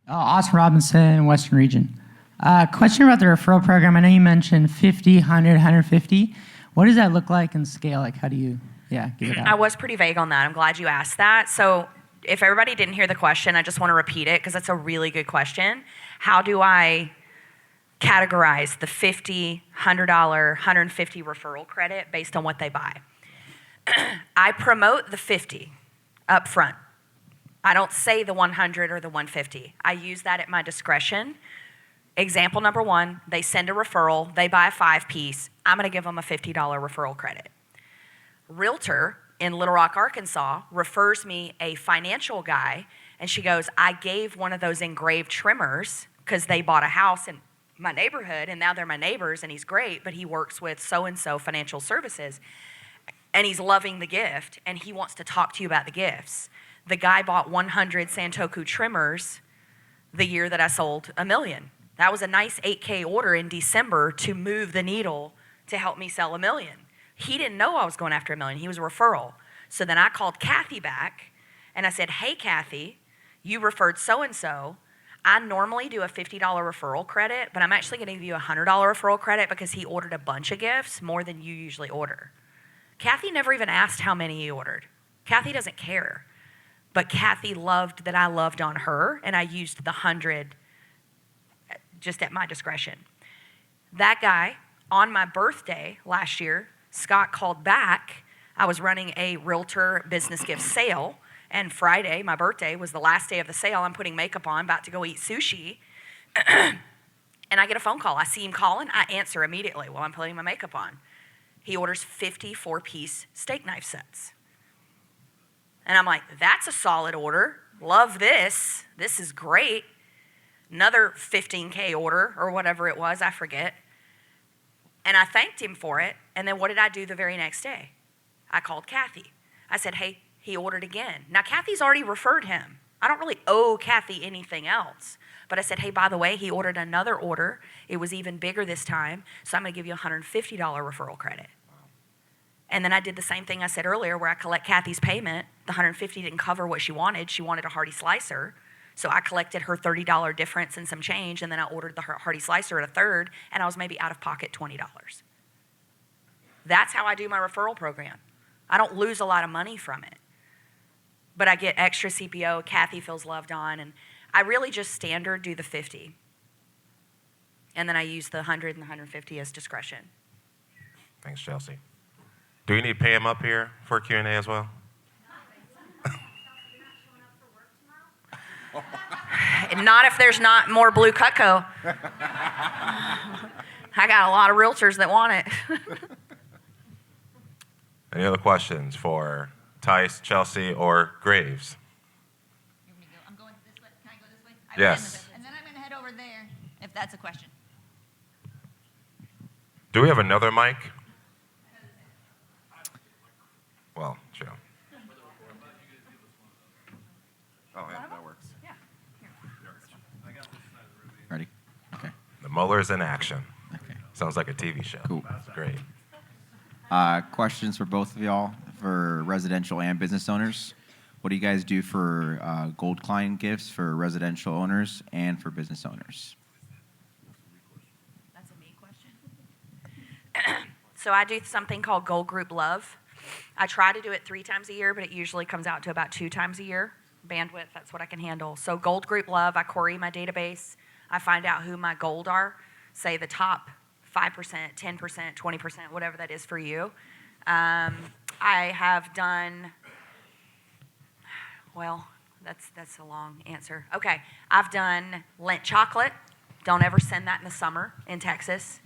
Austin Robinson, Western Region. Question about the referral program. I know you mentioned 50, 100, 150. What does that look like in scale? Like, how do you, give it out? I was pretty vague on that. I'm glad you asked that. So if everybody didn't hear the question, I just want to repeat it because that's a really good question. How do I categorize the $50, $100, $150 referral credit based on what they buy? I promote the 50 up front. I don't say the 100 or the 150. I use that at my discretion. Example number one, they send a referral, they buy a 5-piece, I'm gonna give them a $50 referral credit. Realtor in Little Rock, Arkansas refers me a financial guy, and she goes, I gave one of those engraved trimmers because they bought a house in my neighborhood and now they're my neighbors and he's great, but he works with so-and-so financial services and he's loving the gift and he wants to talk to you about the gifts. The guy bought 100 Santoku trimmers the year that I sold $1 million. That was a nice 8K order in December to move the needle to help me sell $1 million. He didn't know I was going after $1 million. He was a referral. So then I called Kathy back and I said, hey, Kathy, you referred so-and-so. I normally do a $50 referral credit, but I'm actually going to give you a $100 referral credit because he ordered a bunch of gifts, more than you usually order. Kathy never even asked how many he ordered. Kathy doesn't care. But Kathy loved that I loved on her, and I used the 100 just at my discretion. That guy, on my birthday last year, Scott called back. I was running a realtor business gift sale, and Friday, my birthday, was the last day of the sale. I'm putting makeup on, about to go eat sushi, and I get a phone call. I see him calling. I answer immediately while I'm putting my makeup on. He orders 50 4-piece steak knife sets. And I'm like, that's a solid order. Love this. This is great. Another 15K order or whatever it was, I forget. And I thanked him for it. And then what did I do the very next day? I called Kathy. I said, hey, he ordered again. Now, Kathy's already referred him. I don't really owe Kathy anything else. But I said, hey, by the way, he ordered another order. It was even bigger this time. So I'm going to give you a $150 referral credit. And then I did the same thing I said earlier where I collect Kathy's payment. The 150 didn't cover what she wanted. She wanted a hearty slicer. So I collected her $30 difference and some change, and then I ordered the hearty slicer at a third, and I was maybe out of pocket $20. That's how I do my referral program. I don't lose a lot of money from it. But I get extra CPO, Kathy feels loved on, and I really just standard do the 50. And then I use the 100 and the 150 as discretion. Thanks, Chelsea. Do we need to pay him up here for Q&A as well? Not if there's not more blue Cutco. I got a lot of realtors that want it. Any other questions for Tice, Chelsea, or Graves? You want me to go? I'm going this way. Can I go this way? Yes. And then I'm going to head over there, if that's a question. Do we have another mic? Well, sure. Oh, yeah, that works. Yeah. Ready? Okay. The Muller's in action. Okay. Sounds like a TV show. Cool. That's great. Questions for both of y'all, for residential and business owners. What do you guys do for gold client gifts for residential owners and for business owners? That's a me question. So I do something called Gold Group Love. I try to do it 3 times a year, but it usually comes out to about 2 times a year. Bandwidth, that's what I can handle. So Gold Group Love, I query my database. I find out who my gold are, say the top 5%, 10%, 20%, whatever that is for you. I have done, well, that's a long answer. Okay, I've done Lent chocolate. Don't ever send that in the summer in Texas.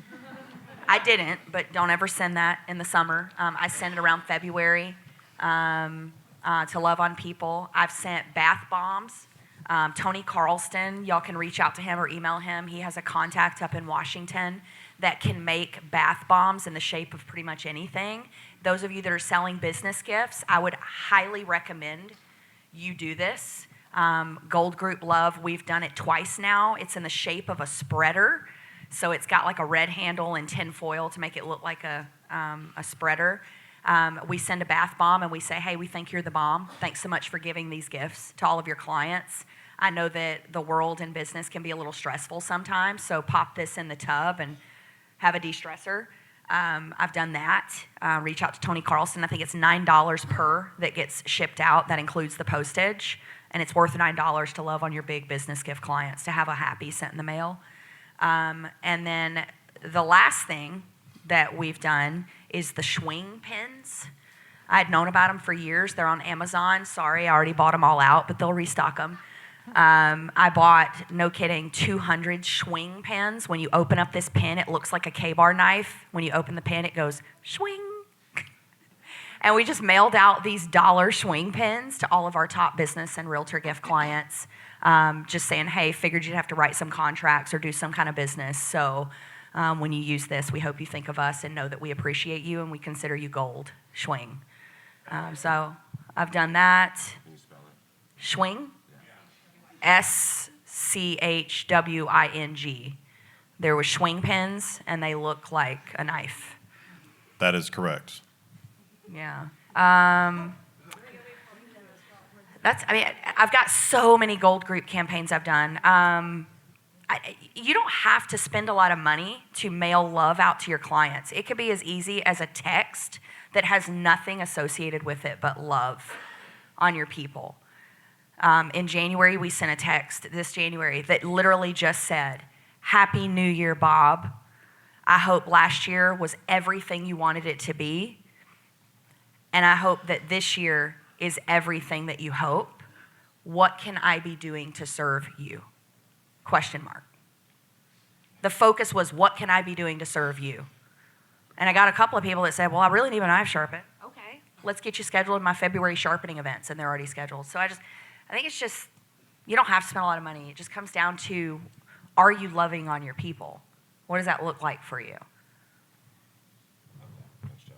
I didn't, but don't ever send that in the summer. I send it around February to love on people. I've sent bath bombs. Tony Carlston, y'all can reach out to him or email him. He has a contact up in Washington that can make bath bombs in the shape of pretty much anything. Those of you that are selling business gifts, I would highly recommend you do this. Gold Group Love, we've done it twice now. It's in the shape of a spreader. So it's got like a red handle and tin foil to make it look like a spreader. We send a bath bomb and we say, hey, we think you're the bomb. Thanks so much for giving these gifts to all of your clients. I know that the world and business can be a little stressful sometimes, so pop this in the tub and have a de-stressor. I've done that. Reach out to Tony Carlson. I think it's $9 per that gets shipped out. That includes the postage, and it's worth $9 to love on your big business gift clients to have a happy sent in the mail. And then the last thing that we've done is the swing pins. I had known about them for years. They're on Amazon. Sorry, I already bought them all out, but they'll restock them. I bought, no kidding, 200 swing pins. When you open up this pin, it looks like a K-bar knife. When you open the pin, it goes swing. And we just mailed out these dollar swing pins to all of our top business and realtor gift clients, just saying, hey, figured you'd have to write some contracts or do some kind of business. So when you use this, we hope you think of us and know that we appreciate you and we consider you gold. Swing. So I've done that. Can you spell it? Swing. SCHWING. There were swing pins, and they look like a knife. That is correct. Yeah. I've got so many gold group campaigns I've done. You don't have to spend a lot of money to mail love out to your clients. It could be as easy as a text that has nothing associated with it but love on your people. In January, we sent a text this January that literally just said, Happy New Year, Bob. I hope last year was everything you wanted it to be. And I hope that this year is everything that you hope. What can I be doing to serve you? Question mark. The focus was, what can I be doing to serve you? And I got a couple of people that said, well, I really need a knife sharpened. Okay, let's get you scheduled in my February sharpening events, and they're already scheduled. So I think it's just, you don't have to spend a lot of money. It just comes down to, are you loving on your people? What does that look like for you? Thanks, Jess.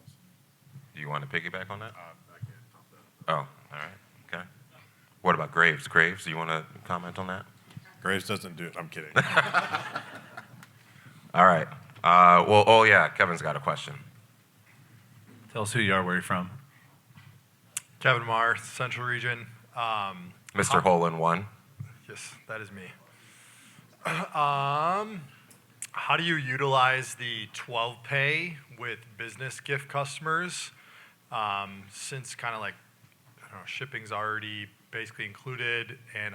Do you want to piggyback on that? I can't top that. Oh, all right. Okay. What about Graves? Graves, do you want to comment on that? Graves doesn't do it. I'm kidding. All right. Kevin's got a question. Tell us who you are, where you're from. Kevin Marr, Central Region. Mr. Hole in One. Yes, that is me. How do you utilize the 12 pay with business gift customers? Since kind of like, I don't know, shipping's already basically included, and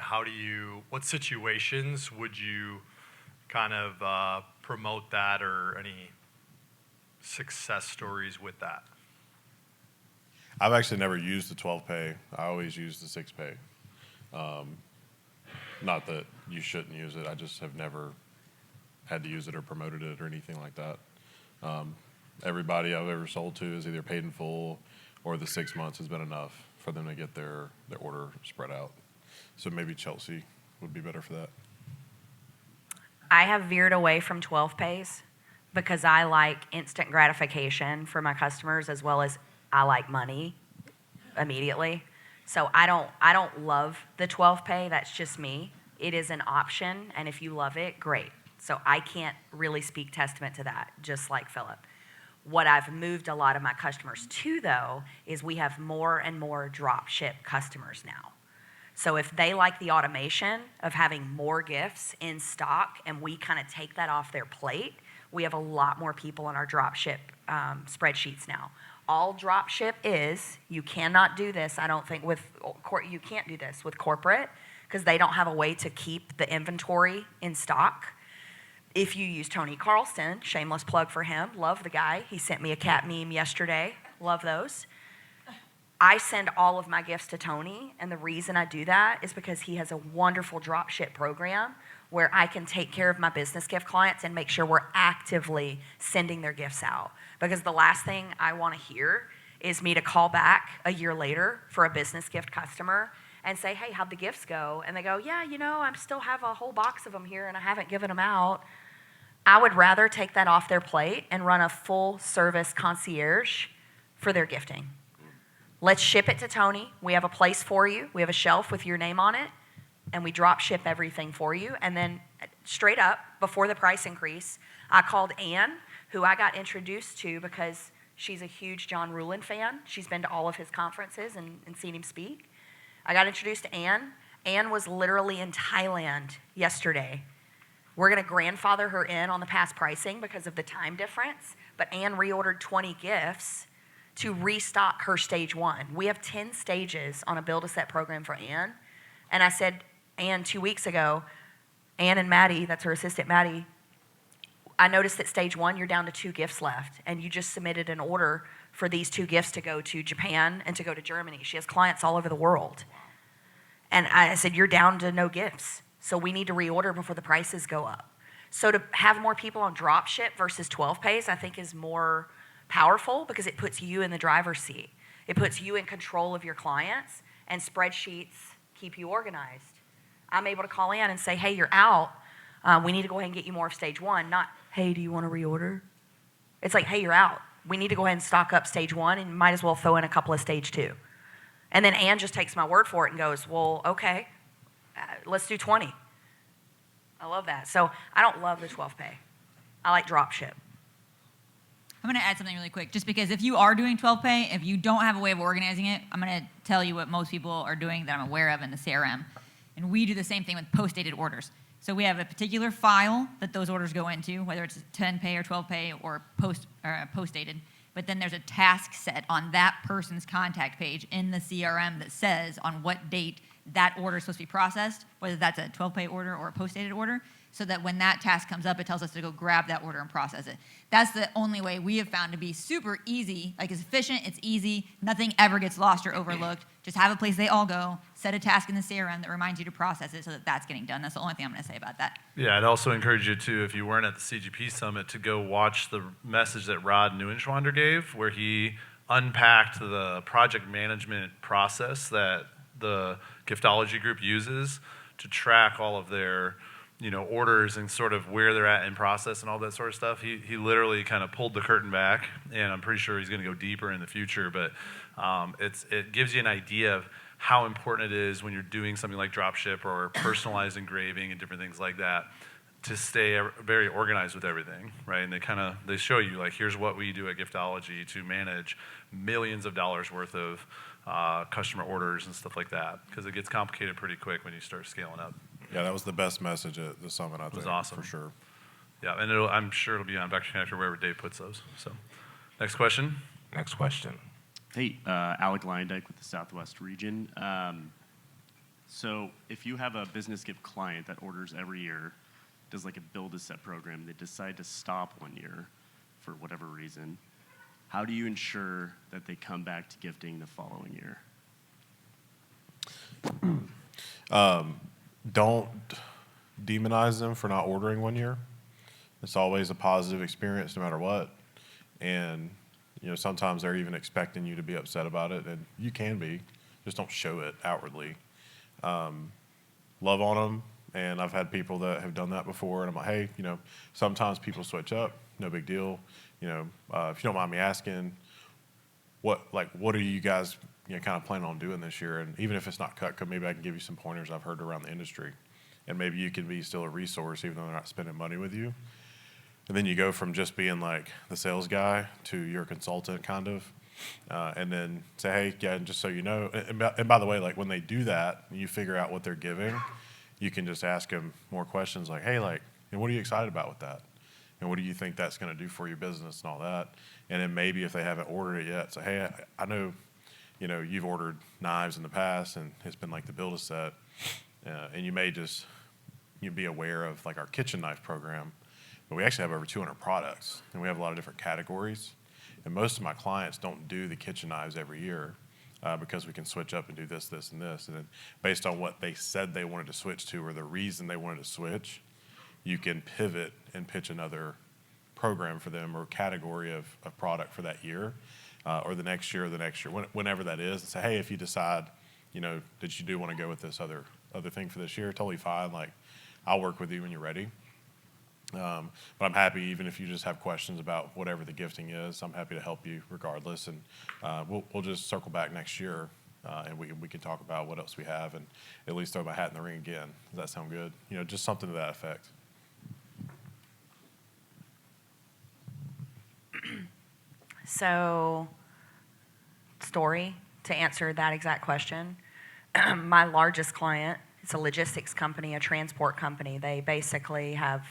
what situations would you kind of promote that, or any success stories with that? I've actually never used the 12 pay. I always use the 6 pay. Not that you shouldn't use it. I just have never had to use it or promoted it or anything like that. Everybody I've ever sold to is either paid in full, or the 6 months has been enough for them to get their order spread out. So maybe Chelsea would be better for that. I have veered away from 12 pays because I like instant gratification for my customers, as well as I like money immediately. So I don't love the 12 pay. That's just me. It is an option, and if you love it, great. So I can't really speak testament to that, just like Philip. What I've moved a lot of my customers to, though, is we have more and more drop ship customers now. So if they like the automation of having more gifts in stock and we kind of take that off their plate, we have a lot more people on our drop ship spreadsheets now. All drop ship is, you cannot do this, I don't think, you can't do this with corporate because they don't have a way to keep the inventory in stock. If you use Tony Carlson, shameless plug for him, love the guy. He sent me a cat meme yesterday, love those. I send all of my gifts to Tony, and the reason I do that is because he has a wonderful drop ship program where I can take care of my business gift clients and make sure we're actively sending their gifts out. Because the last thing I want to hear is me to call back a year later for a business gift customer and say, hey, how'd the gifts go? And they go, yeah, I still have a whole box of them here and I haven't given them out. I would rather take that off their plate and run a full service concierge for their gifting. Let's ship it to Tony. We have a place for you. We have a shelf with your name on it, and we drop ship everything for you. And then straight up, before the price increase, I called Ann, who I got introduced to because she's a huge John Ruhlin fan. She's been to all of his conferences and seen him speak. I got introduced to Ann. Anne was literally in Thailand yesterday. We're going to grandfather her in on the past pricing because of the time difference, but Anne reordered 20 gifts to restock her stage 1. We have 10 stages on a build-a-set program for Anne. And I said, Anne, 2 weeks ago, Anne and Maddie, that's her assistant, Maddie, I noticed that stage 1, you're down to 2 gifts left, and you just submitted an order for these 2 gifts to go to Japan and to go to Germany. She has clients all over the world. And I said, you're down to no gifts. So we need to reorder before the prices go up. So to have more people on drop ship versus 12 pays, I think is more powerful because it puts you in the driver's seat. It puts you in control of your clients, and spreadsheets keep you organized. I'm able to call in and say, hey, you're out. We need to go ahead and get you more of stage 1, not, hey, do you want to reorder? It's like, hey, you're out. We need to go ahead and stock up stage 1, and you might as well throw in a couple of stage 2. And then Ann just takes my word for it and goes, well, okay, let's do 20. I love that. So I don't love the 12 pay. I like drop ship. I'm going to add something really quick, just because if you are doing 12 pay, if you don't have a way of organizing it, I'm going to tell you what most people are doing that I'm aware of in the CRM. And we do the same thing with post-dated orders. So we have a particular file that those orders go into, whether it's 10 pay or 12 pay or post-dated. But then there's a task set on that person's contact page in the CRM that says on what date that order is supposed to be processed, whether that's a 12-pay order or a post-dated order, so that when that task comes up, it tells us to go grab that order and process it. That's the only way we have found to be super easy, like it's efficient, it's easy, nothing ever gets lost or overlooked. Just have a place they all go, set a task in the CRM that reminds you to process it so that that's getting done. That's the only thing I'm going to say about that. Yeah, I'd also encourage you to, if you weren't at the CGP Summit, to go watch the message that Rod Neuenschwander gave, where he unpacked the project management process that the giftology group uses to track all of their orders and sort of where they're at in process and all that sort of stuff. He literally kind of pulled the curtain back, and I'm pretty sure he's going to go deeper in the future, but it gives you an idea of how important it is when you're doing something like dropship or personalized engraving and different things like that to stay very organized with everything, right? And they show you, like, here's what we do at Giftology to manage millions of dollars worth of customer orders and stuff like that, because it gets complicated pretty quick when you start scaling up. Yeah, that was the best message at the summit, I think. It was awesome. For sure. Yeah, and I'm sure it'll be on Vector Connector wherever Dave puts those. So, next question. Next question. Hey, Alec Lyndike with the Southwest region. So if you have a business gift client that orders every year, does like a build-a-set program, they decide to stop 1 year for whatever reason, how do you ensure that they come back to gifting the following year? Don't demonize them for not ordering 1 year. It's always a positive experience no matter what. And sometimes they're even expecting you to be upset about it, and you can be. Just don't show it outwardly. Love on them, and I've had people that have done that before, and I'm like, hey, sometimes people switch up, no big deal. If you don't mind me asking, what are you guys kind of planning on doing this year? And even if it's not cut, maybe I can give you some pointers I've heard around the industry, and maybe you can be still a resource even though they're not spending money with you. And then you go from just being like the sales guy to your consultant kind of, and then say, hey, yeah, and just so you know, and by the way, like when they do that, and you figure out what they're giving, you can just ask them more questions like, hey, and what are you excited about with that? And what do you think that's going to do for your business and all that? And then maybe if they haven't ordered it yet, say, hey, I know, you've ordered knives in the past, and it's been like the build-a-set, and you may just be aware of like our kitchen knife program. But we actually have over 200 products, and we have a lot of different categories. And most of my clients don't do the kitchen knives every year because we can switch up and do this, this, and this. And then based on what they said they wanted to switch to or the reason they wanted to switch, you can pivot and pitch another program for them or category of product for that year or the next year, whenever that is, and say, hey, if you decide, that you do want to go with this other thing for this year, totally fine. Like, I'll work with you when you're ready. But I'm happy, even if you just have questions about whatever the gifting is, I'm happy to help you regardless. And we'll just circle back next year, and we can talk about what else we have and at least throw my hat in the ring again. Does that sound good? Just something to that effect. So, story to answer that exact question. My largest client It's a logistics company, a transport company. They basically have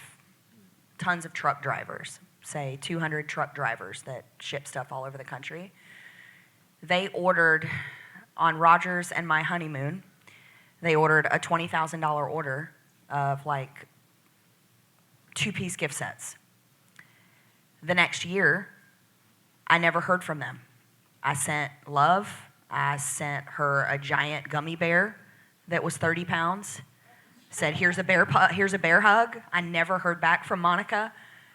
tons of truck drivers, say 200 truck drivers that ship stuff all over the country. They ordered, on Rogers and my honeymoon, they ordered a $20,000 order of like 2-piece gift sets. The next year, I never heard from them. I sent love. I sent her a giant gummy bear that was 30 pounds. Said, here's a bear hug. I never heard back from Monica.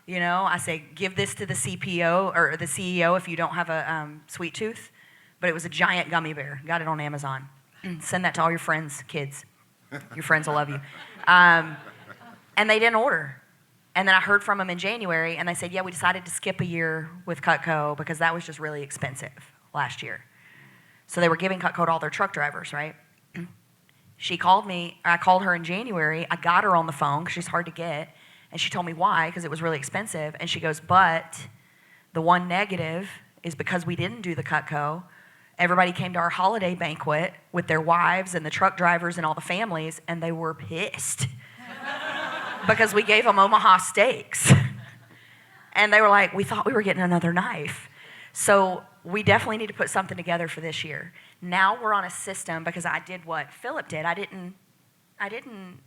You know, I say, give this to the CPO or the CEO if you don't have a sweet tooth. But it was a giant gummy bear. Got it on Amazon. Send that to all your friends, kids. Your friends will love you. And they didn't order. And then I heard from them in January, and they said, yeah, we decided to skip a year with Cutco because that was just really expensive last year. So they were giving Cutco to all their truck drivers, right? She called me, I called her in January. I got her on the phone because she's hard to get. And she told me why, because it was really expensive. And she goes, but the one negative is because we didn't do the Cutco, everybody came to our holiday banquet with their wives and the truck drivers and all the families, and they were pissed because we gave them Omaha steaks. And they were like, we thought we were getting another knife. So we definitely need to put something together for this year. Now we're on a system because I did what Philip did. I didn't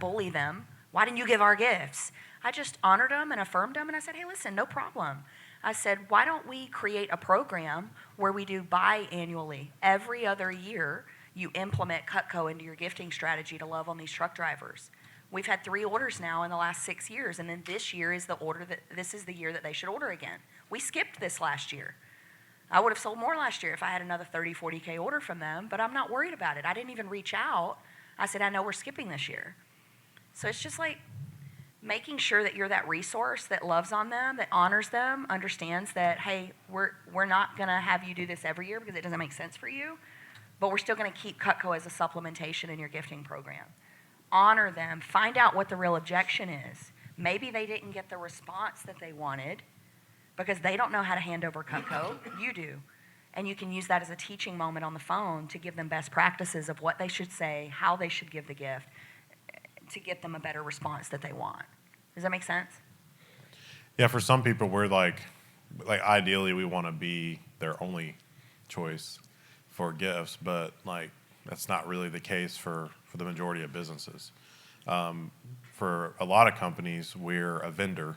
bully them. Why didn't you give our gifts? I just honored them and affirmed them, and I said, hey, listen, no problem. I said, why don't we create a program where we do biannually? Every other year, you implement Cutco into your gifting strategy to love on these truck drivers. We've had 3 orders now in the last 6 years, and then this year is this is the year that they should order again. We skipped this last year. I would have sold more last year if I had another 30, 40K order from them, but I'm not worried about it. I didn't even reach out. I said, I know we're skipping this year. So it's just like making sure that you're that resource that loves on them, that honors them, understands that, hey, we're not going to have you do this every year because it doesn't make sense for you, but we're still going to keep Cutco as a supplementation in your gifting program. Honor them. Find out what the real objection is. Maybe they didn't get the response that they wanted because they don't know how to hand over Cutco. You do. And you can use that as a teaching moment on the phone to give them best practices of what they should say, how they should give the gift, to get them a better response that they want. Does that make sense? Yeah, for some people, we're like ideally we want to be their only choice for gifts, but like that's not really the case for the majority of businesses. For a lot of companies, we're a vendor,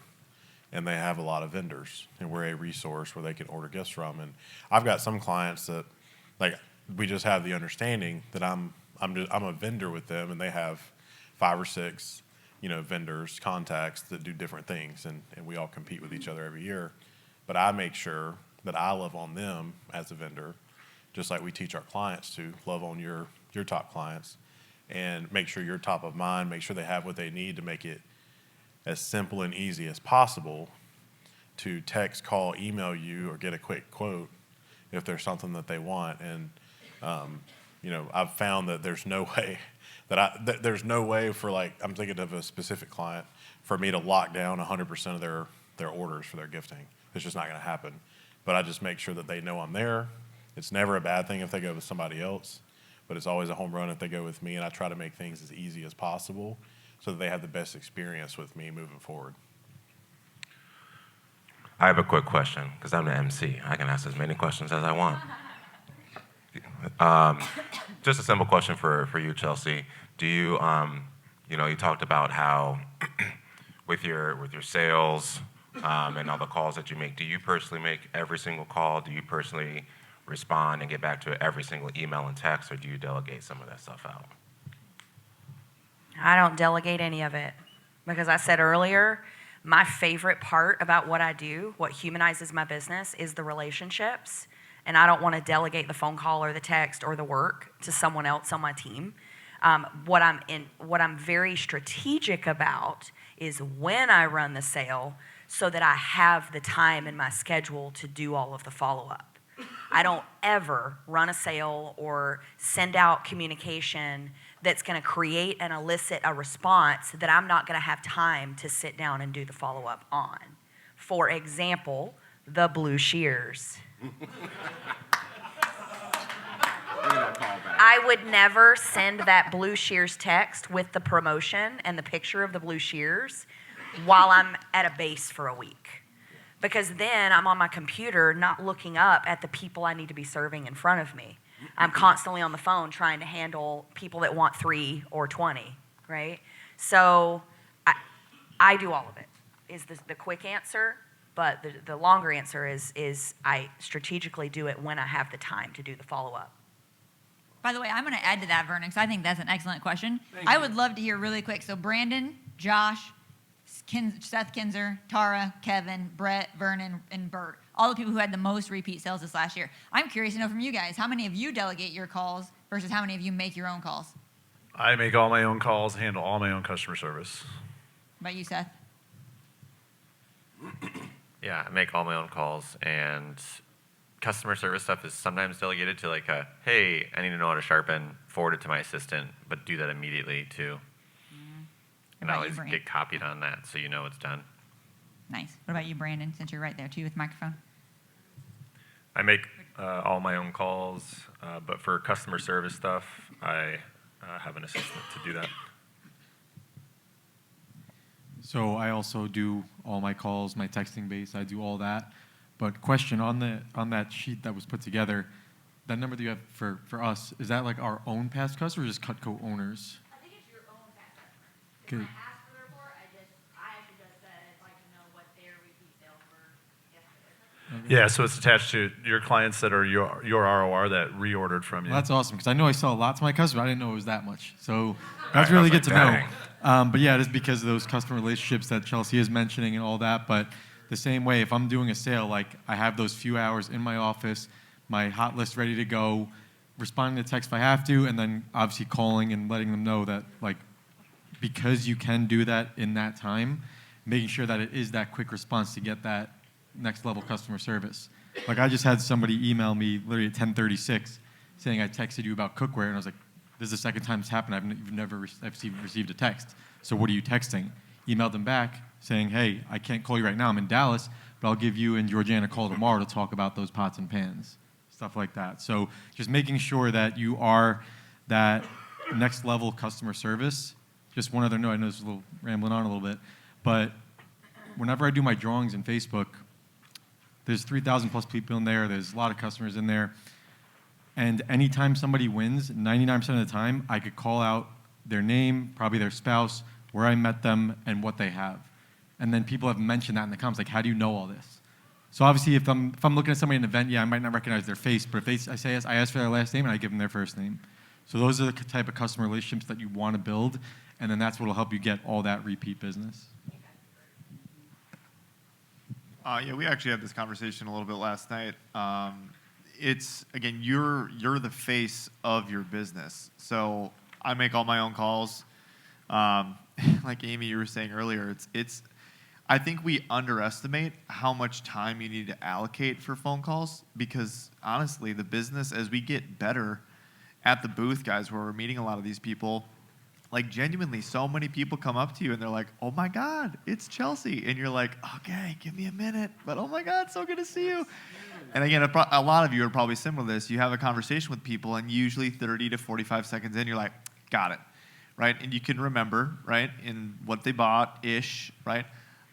and they have a lot of vendors, and we're a resource where they can order gifts from. And I've got some clients that, like, we just have the understanding that I'm a vendor with them, and they have 5 or 6, vendors, contacts that do different things, and we all compete with each other every year. But I make sure that I love on them as a vendor, just like we teach our clients to love on your top clients, and make sure you're top of mind, make sure they have what they need to make it as simple and easy as possible to text, call, email you, or get a quick quote if there's something that they want. And, I've found that there's no way there's no way for, like, I'm thinking of a specific client, for me to lock down 100% of their orders for their gifting. It's just not going to happen. But I just make sure that they know I'm there. It's never a bad thing if they go with somebody else, but it's always a home run if they go with me, and I try to make things as easy as possible so that they have the best experience with me moving forward. I have a quick question because I'm the MC. I can ask as many questions as I want. Just a simple question for you, Chelsea. Do you, you talked about how with your sales and all the calls that you make, do you personally make every single call? Do you personally respond and get back to every single email and text, or do you delegate some of that stuff out? I don't delegate any of it because I said earlier, my favorite part about what I do, what humanizes my business, is the relationships. And I don't want to delegate the phone call or the text or the work to someone else on my team. What I'm very strategic about is when I run the sale so that I have the time in my schedule to do all of the follow-up. I don't ever run a sale or send out communication that's going to create and elicit a response that I'm not going to have time to sit down and do the follow-up on. For example, the blue shears. I would never send that blue shears text with the promotion and the picture of the blue shears while I'm at a base for a week. Because then I'm on my computer not looking up at the people I need to be serving in front of me. I'm constantly on the phone trying to handle people that want 3 or 20, right? So I do all of it, is the quick answer. But the longer answer is I strategically do it when I have the time to do the follow-up. By the way, I'm going to add to that, Vernon, because I think that's an excellent question. I would love to hear really quick. So Brandon, Josh, Seth Kinzer, Tara, Kevin, Brett, Vernon, and Bert, all the people who had the most repeat sales this last year. I'm curious to know from you guys, how many of you delegate your calls versus how many of you make your own calls? I make all my own calls, handle all my own customer service. What about you, Seth? Yeah, I make all my own calls, and customer service stuff is sometimes delegated to like hey, I need to know how to sharpen, forward it to my assistant, but do that immediately too. And I always get copied on that so you know it's done. Nice. What about you, Brandon, since you're right there too with the microphone? I make all my own calls, but for customer service stuff, I have an assistant to do that. So I also do all my calls, my texting base, I do all that. But question, on that sheet that was put together, that number that you have for us, is that like our own past customers or just Cutco owners? I think it's your own past customers. Okay. When I asked for the report, I actually just said I'd like to know what their repeat sales were yesterday. Yeah, so it's attached to your clients that are your ROR that reordered from you. Well, that's awesome, because I know I sell a lot to my customers. I didn't know it was that much. So that's really good to know. But yeah, it is because of those customer relationships that Chelsea is mentioning and all that. But the same way, if I'm doing a sale, like I have those few hours in my office, my hot list ready to go, responding to text if I have to, and then obviously calling and letting them know that, like, because you can do that in that time, making sure that it is that quick response to get that next level customer service. Like I just had somebody email me literally at 10:36 saying I texted you about cookware, and I was like, this is the second time it's happened. I've never received a text. So what are you texting? Emailed them back saying, hey, I can't call you right now. I'm in Dallas, but I'll give you and Georgiana a call tomorrow to talk about those pots and pans, stuff like that. So just making sure that you are that next level customer service. Just one other note, I know this is a little rambling on a little bit, but whenever I do my drawings in Facebook, there's 3,000 plus people in there. There's a lot of customers in there. And anytime somebody wins, 99% of the time, I could call out their name, probably their spouse, where I met them, and what they have. And then people have mentioned that in the comments, like, how do you know all this? So obviously, if I'm looking at somebody in an event, yeah, I might not recognize their face, but if I ask for their last name, and I give them their first name. So those are the type of customer relationships that you want to build, and then that's what will help you get all that repeat business. Yeah, we actually had this conversation a little bit last night. It's, again, you're the face of your business. So I make all my own calls. Like Amy, you were saying earlier, I think we underestimate how much time you need to allocate for phone calls, because honestly, the business, as we get better at the booth, guys, where we're meeting a lot of these people, like genuinely, so many people come up to you and they're like, oh my God, it's Chelsea. And you're like, okay, give me a minute. But oh my God, so good to see you. And again, a lot of you are probably similar to this. You have a conversation with people, and usually 30 to 45 seconds in, you're like, got it, right? And you can remember, right, in what they bought-ish, right?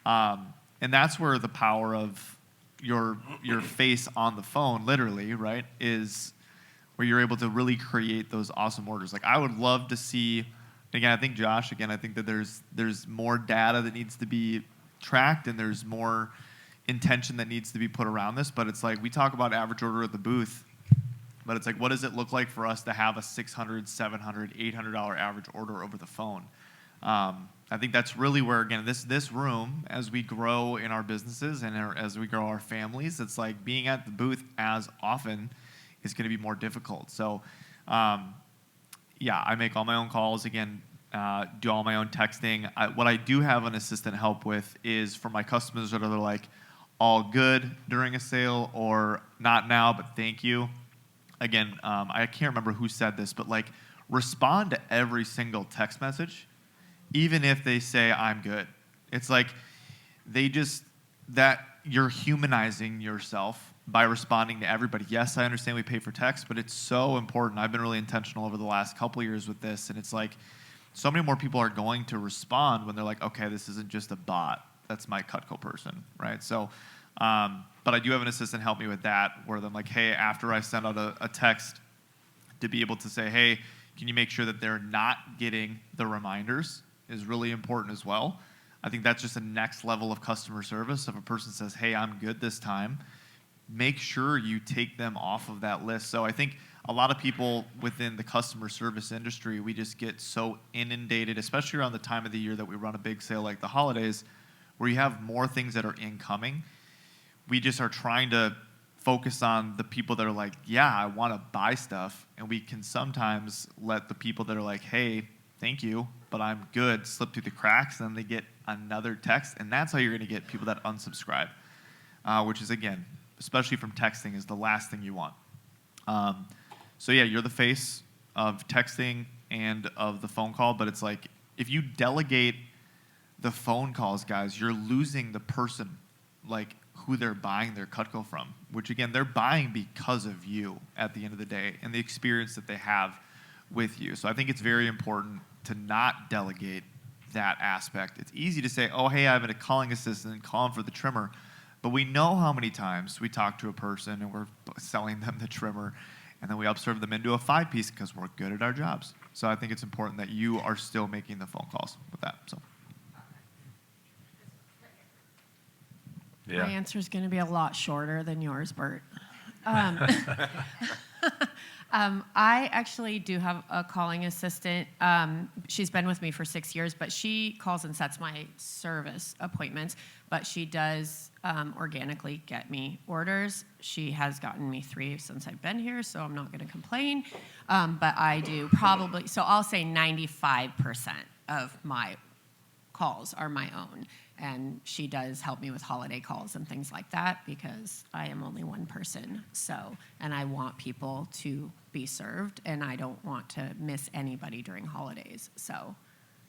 And that's where the power of your face on the phone, literally, right, is where you're able to really create those awesome orders. Like, I would love to see, again, I think Josh, again, I think that there's more data that needs to be tracked, and there's more intention that needs to be put around this. But it's like, we talk about average order at the booth, but it's like, what does it look like for us to have a $600, $700, $800 average order over the phone? I think that's really where, again, this room, as we grow in our businesses and as we grow our families, it's like being at the booth as often is going to be more difficult. So, yeah, I make all my own calls. Again, do all my own texting. What I do have an assistant help with is for my customers that are like, all good during a sale, or not now, but thank you. Again, I can't remember who said this, but like, respond to every single text message, even if they say I'm good. It's like that you're humanizing yourself by responding to everybody. Yes, I understand we pay for text, but it's so important. I've been really intentional over the last couple of years with this, and it's like so many more people are going to respond when they're like, okay, this isn't just a bot. That's my Cutco person, right? So, but I do have an assistant help me with that, where I'm like, hey, after I send out a text, to be able to say, hey, can you make sure that they're not getting the reminders is really important as well. I think that's just a next level of customer service. If a person says, hey, I'm good this time, make sure you take them off of that list. So I think a lot of people within the customer service industry, we just get so inundated, especially around the time of the year that we run a big sale like the holidays, where you have more things that are incoming. We just are trying to focus on the people that are like, yeah, I want to buy stuff. And we can sometimes let the people that are like, hey, thank you, but I'm good, slip through the cracks, and then they get another text. And that's how you're going to get people that unsubscribe, which is, again, especially from texting, is the last thing you want. So yeah, you're the face of texting and of the phone call, but it's like, if you delegate the phone calls, guys, you're losing the person, like, who they're buying their Cutco from, which, again, they're buying because of you at the end of the day and the experience that they have with you. So I think it's very important to not delegate that aspect. It's easy to say, oh, hey, I have a calling assistant, call them for the trimmer. But we know how many times we talk to a person and we're selling them the trimmer, and then we upserve them into a 5-piece because we're good at our jobs. So I think it's important that you are still making the phone calls with that. So. Yeah. My answer is going to be a lot shorter than yours, Bert. I actually do have a calling assistant. She's been with me for 6 years, but she calls and sets my service appointments, but she does organically get me orders. She has gotten me 3 since I've been here, so I'm not going to complain. But I do probably, so I'll say 95% of my calls are my own. And she does help me with holiday calls and things like that because I am only one person. So, and I want people to be served, and I don't want to miss anybody during holidays. So,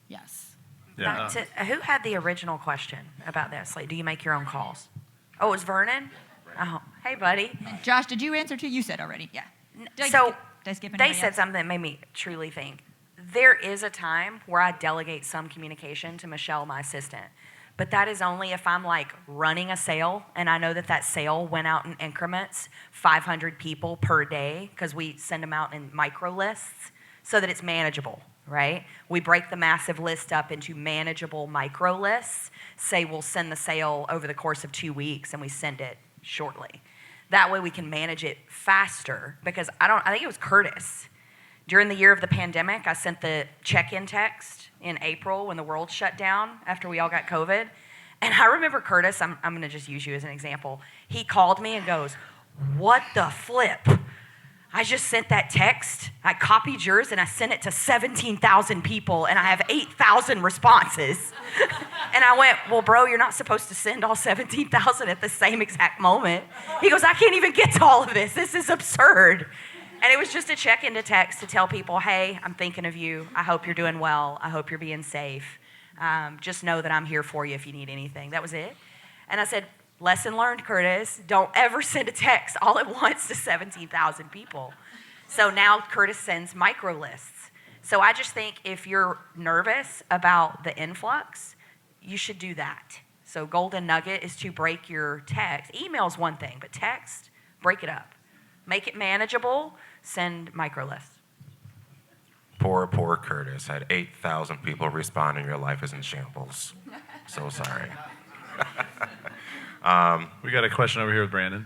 yes. Yeah. Back to, who had the original question about this? Like, do you make your own calls? Oh, it was Vernon? Oh, hey, buddy. And Josh, did you answer too? You said already. Yeah. Did I skip they anybody said else? something that made me truly think. There is a time where I delegate some communication to Michelle, my assistant. But that is only if I'm like running a sale and I know that that sale went out in increments, 500 people per day, because we send them out in micro lists so that it's manageable, right? We break the massive list up into manageable micro lists. Say we'll send the sale over the course of 2 weeks and we send it shortly. That way we can manage it faster, because I think it was Curtis. During the year of the pandemic, I sent the check-in text in April when the world shut down after we all got COVID. And I remember Curtis, I'm going to just use you as an example. He called me and goes, what the flip? I just sent that text. I copied yours and I sent it to 17,000 people and I have 8,000 responses. And I went, well, bro, you're not supposed to send all 17,000 at the same exact moment. He goes, I can't even get to all of this. This is absurd. And it was just a check-in to text to tell people, hey, I'm thinking of you. I hope you're doing well. I hope you're being safe. Just know that I'm here for you if you need anything. That was it. And I said, lesson learned, Curtis. Don't ever send a text all at once to 17,000 people. So now Curtis sends micro lists. So I just think if you're nervous about the influx, you should do that. So golden nugget is to break your text. Email is one thing, but text, break it up. Make it manageable. Send micro lists. Poor Curtis had 8,000 people respond and your life is in shambles. So sorry. We got a question over here with Brandon.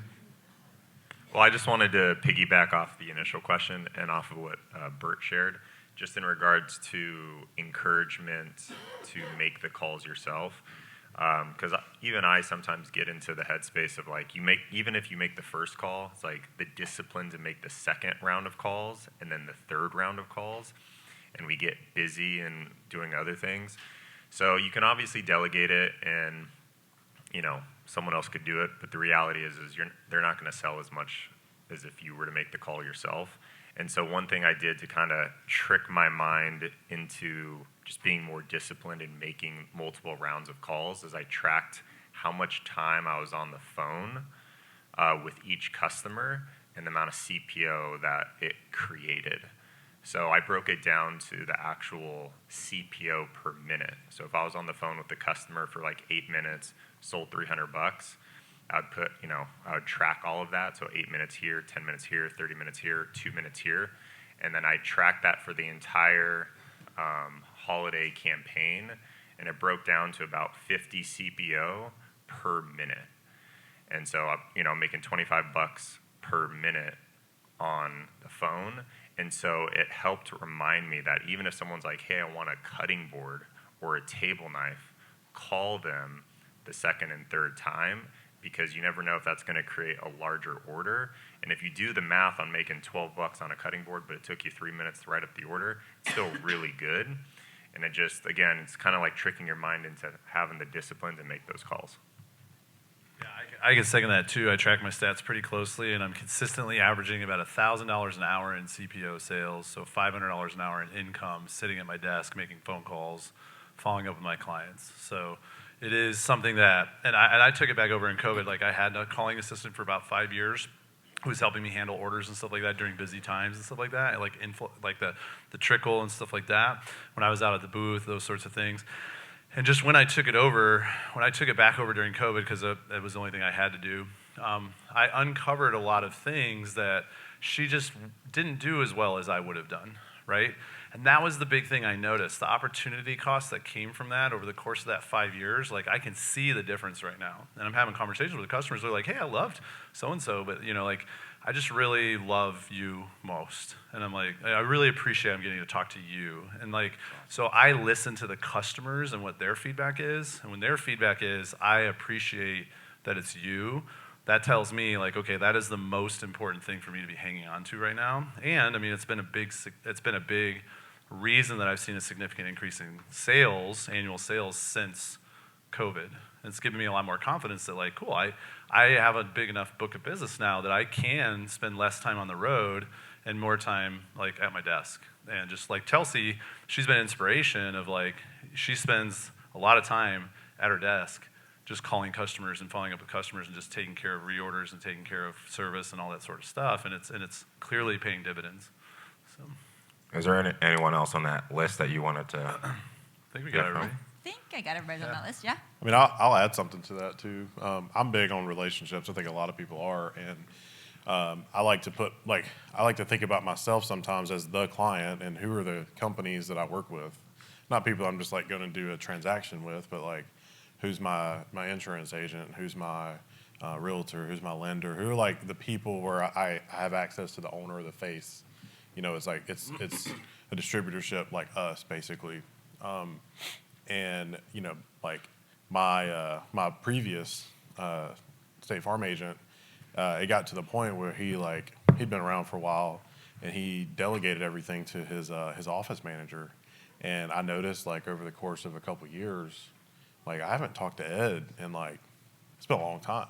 Well, I just wanted to piggyback off the initial question and off of what Bert shared, just in regards to encouragement to make the calls yourself. Because even I sometimes get into the headspace of like, even if you make the first call, it's like the discipline to make the second round of calls and then the third round of calls, and we get busy and doing other things. So you can obviously delegate it, and someone else could do it. But the reality is they're not going to sell as much as if you were to make the call yourself. And so one thing I did to kind of trick my mind into just being more disciplined in making multiple rounds of calls is I tracked how much time I was on the phone with each customer and the amount of CPO that it created. So I broke it down to the actual CPO per minute. So if I was on the phone with the customer for like 8 minutes, sold $300, I'd put, I would track all of that. So 8 minutes here, 10 minutes here, 30 minutes here, 2 minutes here. And then I tracked that for the entire holiday campaign. And it broke down to about 50 CPO per minute. And so, I'm making $25 per minute on the phone. And so it helped remind me that even if someone's like, hey, I want a cutting board or a table knife, call them the second and third time, because you never know if that's going to create a larger order. And if you do the math on making $12 on a cutting board, but it took you 3 minutes to write up the order, it's still really good. And it just, again, it's kind of like tricking your mind into having the discipline to make those calls. Yeah, I can second that too. I track my stats pretty closely, and I'm consistently averaging about $1,000 an hour in CPO sales, so $500 an hour in income, sitting at my desk, making phone calls, following up with my clients. So it is something that, and I took it back over in COVID. Like, I had a calling assistant for about 5 years who was helping me handle orders and stuff like that during busy times and stuff like that, like the trickle and stuff like that when I was out at the booth, those sorts of things. And just when I took it back over during COVID, because it was the only thing I had to do, I uncovered a lot of things that she just didn't do as well as I would have done, right? And that was the big thing I noticed. The opportunity cost that came from that over the course of that 5 years, like, I can see the difference right now. And I'm having conversations with the customers. They're like, hey, I loved so-and-so, but, I just really love you most. And I'm like, I really appreciate I'm getting to talk to you. And so I listen to the customers and what their feedback is. And when their feedback is, I appreciate that it's you, that tells me, okay, that is the most important thing for me to be hanging on to right now. And it's been a big reason that I've seen a significant increase in sales, annual sales, since COVID. It's given me a lot more confidence that, cool, I have a big enough book of business now that I can spend less time on the road and more time, at my desk. And just like Chelsea, she's been an inspiration of, she spends a lot of time at her desk just calling customers and following up with customers and just taking care of reorders and taking care of service and all that sort of stuff. And it's clearly paying dividends. So, is there anyone else on that list that you wanted to? I think we got everybody. I think I got everybody on that list, yeah. I'll add something to that too. I'm big on relationships. I think a lot of people are, and I like to think about myself sometimes as the client and who are the companies that I work with. Not people I'm just going to do a transaction with, but who's my insurance agent, who's my realtor, who's my lender, who are the people where I have access to the owner or the face. It's it's a distributorship like us basically. And my previous State Farm agent, it got to the point where he'd been around for a while, and he delegated everything to his office manager. And I noticed over the course of a couple years, I haven't talked to Ed in it's been a long time,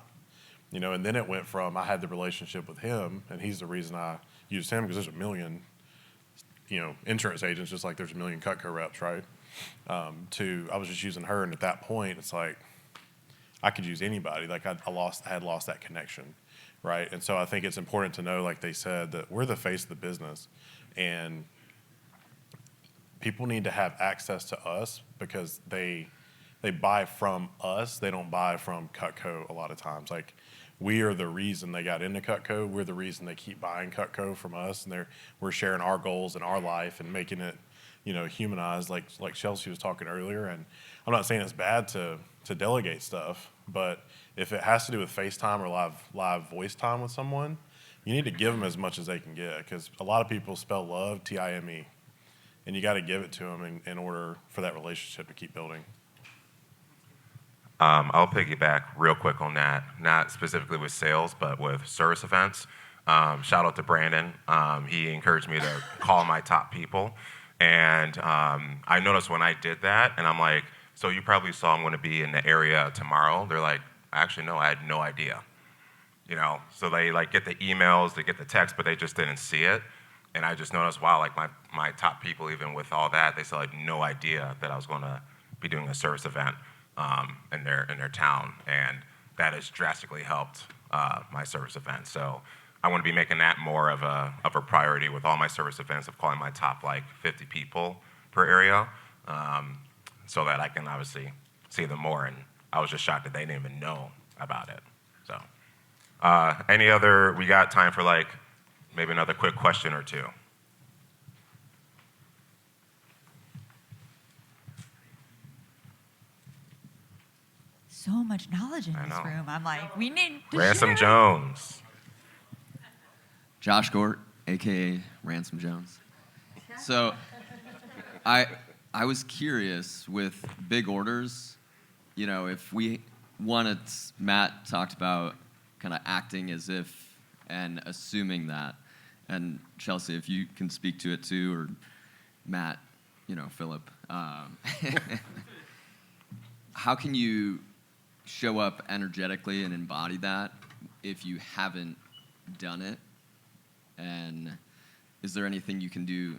And then it went from I had the relationship with him, and he's the reason I used him, because there's a million, insurance agents, just like there's a million Cutco reps, right? To I was just using her, and at that point, it's I could use anybody. I had lost that connection, right? And so I think it's important to know, like they said, that we're the face of the business, and people need to have access to us because they buy from us. They don't buy from Cutco a lot of times. We are the reason they got into Cutco. We're the reason they keep buying Cutco from us, and we're sharing our goals and our life and making it, humanized, like Chelsea was talking earlier. And I'm not saying it's bad to delegate stuff, but if it has to do with FaceTime or live voice time with someone, you need to give them as much as they can get, because a lot of people spell love Time, and you got to give it to them in order for that relationship to keep building. I'll piggyback real quick on that, not specifically with sales, but with service events. Shout out to Brandon. He encouraged me to call my top people. And I noticed when I did that, and I'm like, so you probably saw I'm going to be in the area tomorrow. They're like, actually, no, I had no idea. So they get the emails, they get the text, but they just didn't see it. And I just noticed, wow, my top people, even with all that, they still had no idea that I was going to be doing a service event in their town. And that has drastically helped my service events. So I want to be making that more of a priority with all my service events, of calling my top like 50 people per area, so that I can obviously see them more. And I was just shocked that they didn't even know about it. So we got time for like maybe another quick question or two. So much knowledge in this room. I'm like, we need to Ransom share. Jones. Josh Gort, aka Ransom Jones. So, I was curious with big orders. You know, if we wanted, Matt talked about kind of acting as if and assuming that, and Chelsea, if you can speak to it too, or Matt, you know, Philip. How can you show up energetically and embody that if you haven't done it? And is there anything you can do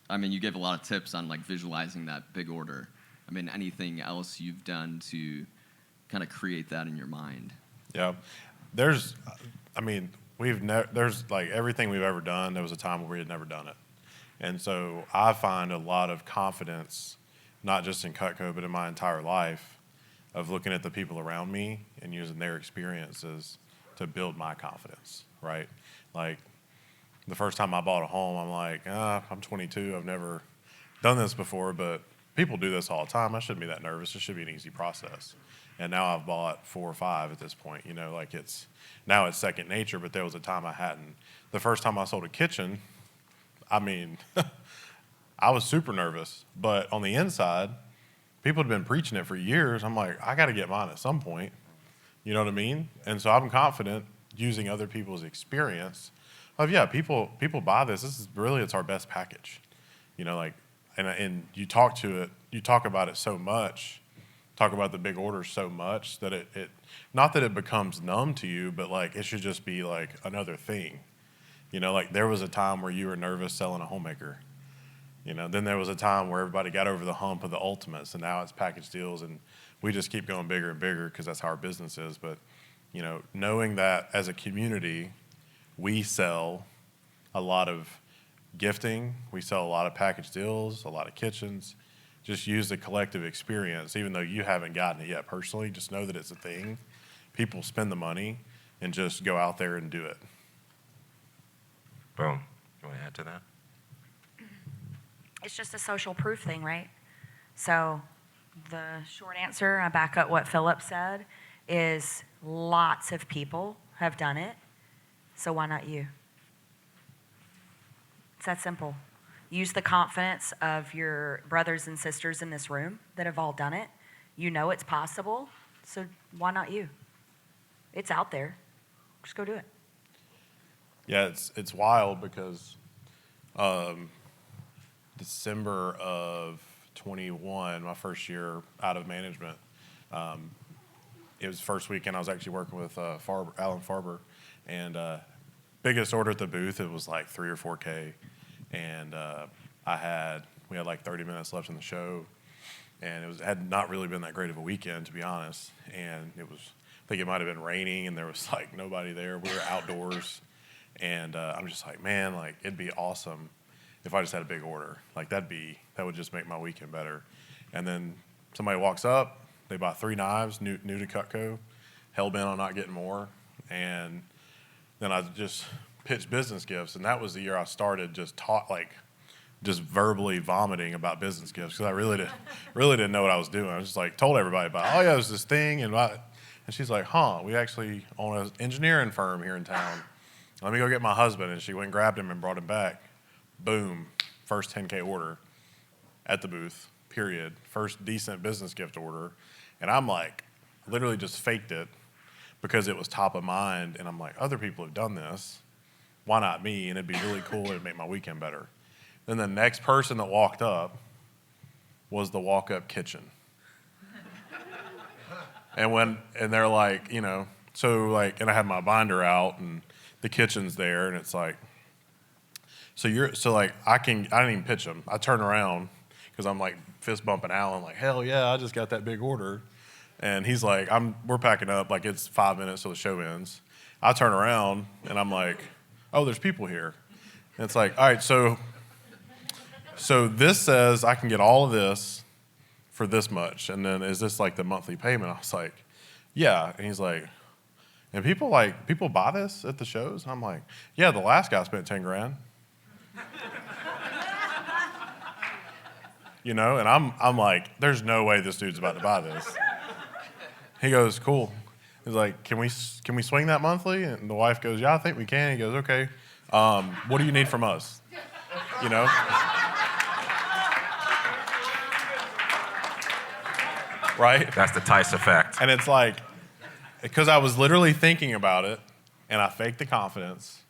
I mean, you gave a lot of tips on like visualizing that big order. I mean, anything else you've done to kind of create that in your mind? Yeah, there's like everything we've ever done, there was a time where we had never done it. And so I find a lot of confidence, not just in Cutco, but in my entire life, of looking at the people around me and using their experiences to build my confidence, right? Like, the first time I bought a home, I'm like, I'm 22, I've never done this before, but people do this all the time. I shouldn't be that nervous. It should be an easy process. And now I've bought 4 or 5 at this point. You know, like now it's second nature, but there was a time I hadn't. The first time I sold a kitchen, I mean, I was super nervous, but on the inside, people had been preaching it for years. I'm like, I got to get mine at some point. You know what I mean? And so I'm confident using other people's experience of, yeah, people buy this. It's our best package. You know, like, and you talk about it so much, talk about the big orders so much that it not that it becomes numb to you, but like it should just be like another thing. You know, like there was a time where you were nervous selling a homemaker. You know, then there was a time where everybody got over the hump of the ultimates, and now it's package deals, and we just keep going bigger and bigger because that's how our business is. But, you know, knowing that as a community, we sell a lot of gifting, we sell a lot of package deals, a lot of kitchens. Just use the collective experience, even though you haven't gotten it yet personally. Just know that it's a thing. People spend the money, and just go out there and do it. Boom. You want to add to that? It's just a social proof thing, right? So the short answer, I back up what Philip said, is lots of people have done it. So why not you? It's that simple. Use the confidence of your brothers and sisters in this room that have all done it. You know it's possible, so why not you? It's out there. Just go do it. Yeah, it's wild because December of 21, my first year out of management, it was the first weekend I was actually working with Alan Farber, and biggest order at the booth, it was like 3 or 4K, and we had like 30 minutes left in the show, and it had not really been that great of a weekend, to be honest, and I think it might have been raining, and there was like nobody there. We were outdoors, and I'm just like, man, like it'd be awesome if I just had a big order. Like that would just make my weekend better. And then somebody walks up, they buy 3 knives, new to Cutco, hell bent on not getting more, and then I just pitched business gifts, and that was the year I started just verbally vomiting about business gifts because I really didn't know what I was doing. I was just like told everybody about, oh yeah, there's this thing, and she's like, we actually own an engineering firm here in town. Let me go get my husband, and she went and grabbed him and brought him back. Boom, first 10K order at the booth, period. First decent business gift order, and I'm like, literally just faked it because it was top of mind, and I'm like, other people have done this, why not me? And it'd be really cool, it'd make my weekend better. Then the next person that walked up was the walk-up kitchen. And they're like, you know, so like, and I had my binder out, and the kitchen's there, and it's like, I didn't even pitch them. I turn around because I'm like fist bumping Alan, like, hell yeah, I just got that big order. And he's like, we're packing up, like it's 5 minutes till the show ends. I turn around and I'm like, oh, there's people here. And it's like, all right, so this says I can get all of this for this much. And then is this like the monthly payment? I was like, yeah. And he's like, and people buy this at the shows? And I'm like, yeah, the last guy spent 10 grand. You know, and I'm like, there's no way this dude's about to buy this. He goes, cool. He's like, can we swing that monthly? And the wife goes, yeah, I think we can. He goes, okay. What do you need from us? You know? Right? That's the Tice effect. And it's like, because I was literally thinking about it, and I faked the confidence,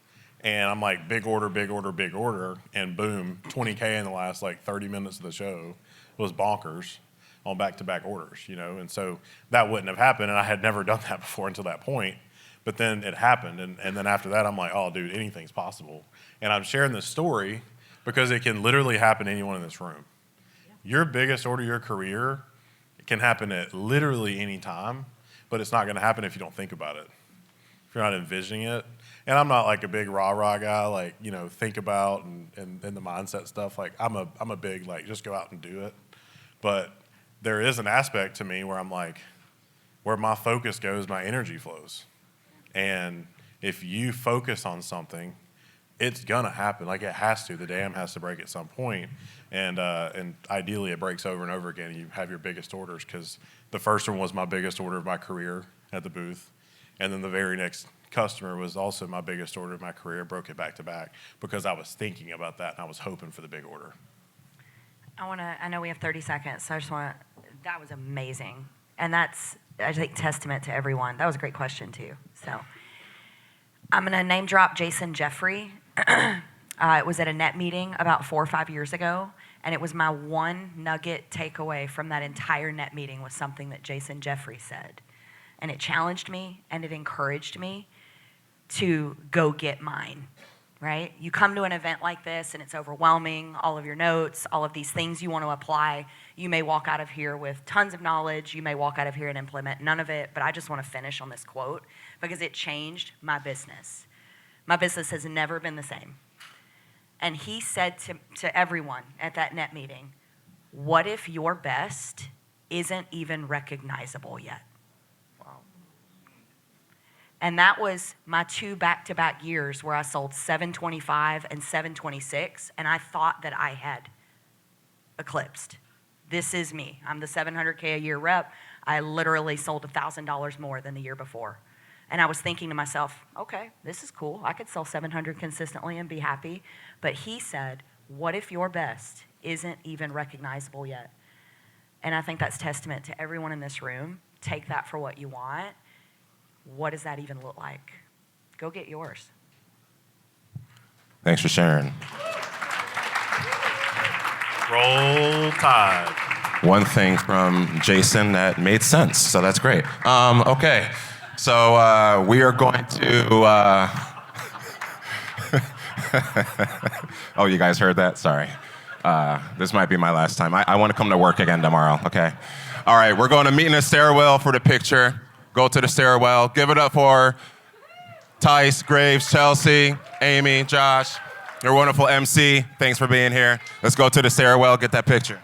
and I'm like, big order, big order, big order, and boom, 20K in the last like 30 minutes of the show was bonkers on back-to-back orders, you know? And so that wouldn't have happened, and I had never done that before until that point. But then it happened, and then after that, I'm like, oh, dude, anything's possible. And I'm sharing this story because it can literally happen to anyone in this room. Your biggest order of your career can happen at literally any time, but it's not going to happen if you don't think about it, if you're not envisioning it. And I'm not like a big rah-rah guy, like, you know, think about and the mindset stuff. Like, I'm a big, like, just go out and do it. But there is an aspect to me where I'm like, where my focus goes, my energy flows. And if you focus on something, it's gonna happen. Like, it has to. The dam has to break at some point. And ideally, it breaks over and over again, and you have your biggest orders, because the first one was my biggest order of my career at the booth. And then the very next customer was also my biggest order of my career, broke it back to back, because I was thinking about that, and I was hoping for the big order. I know we have 30 seconds, so that was amazing. And that's, I think, testament to everyone. That was a great question, too. So I'm going to name drop Jason Jeffrey. It was at a NET meeting about 4 or 5 years ago, and it was my one nugget takeaway from that entire NET meeting was something that Jason Jeffrey said. And it challenged me, and it encouraged me to go get mine, right? You come to an event like this, and it's overwhelming, all of your notes, all of these things you want to apply. You may walk out of here with tons of knowledge. You may walk out of here and implement none of it, but I just want to finish on this quote because it changed my business. My business has never been the same. And he said to everyone at that NET meeting, what if your best isn't even recognizable yet? And that was my 2 back-to-back years where I sold 725 and 726, and I thought that I had eclipsed. This is me. I'm the 700K a year rep. I literally sold $1,000 more than the year before. And I was thinking to myself, okay, this is cool. I could sell 700 consistently and be happy. But he said, what if your best isn't even recognizable yet? And I think that's testament to everyone in this room. Take that for what you want. What does that even look like? Go get yours. Thanks for sharing. Roll Tide. One thing from Jason that made sense, so that's great. Okay, so we are going to... Oh, you guys heard that? Sorry. This might be my last time. I want to come to work again tomorrow, okay? All right, we're going to meet in a stairwell for the picture. Go to the stairwell. Give it up for Tice, Graves, Chelsea, Amy, Josh. You're a wonderful MC. Thanks for being here. Let's go to the stairwell, get that picture.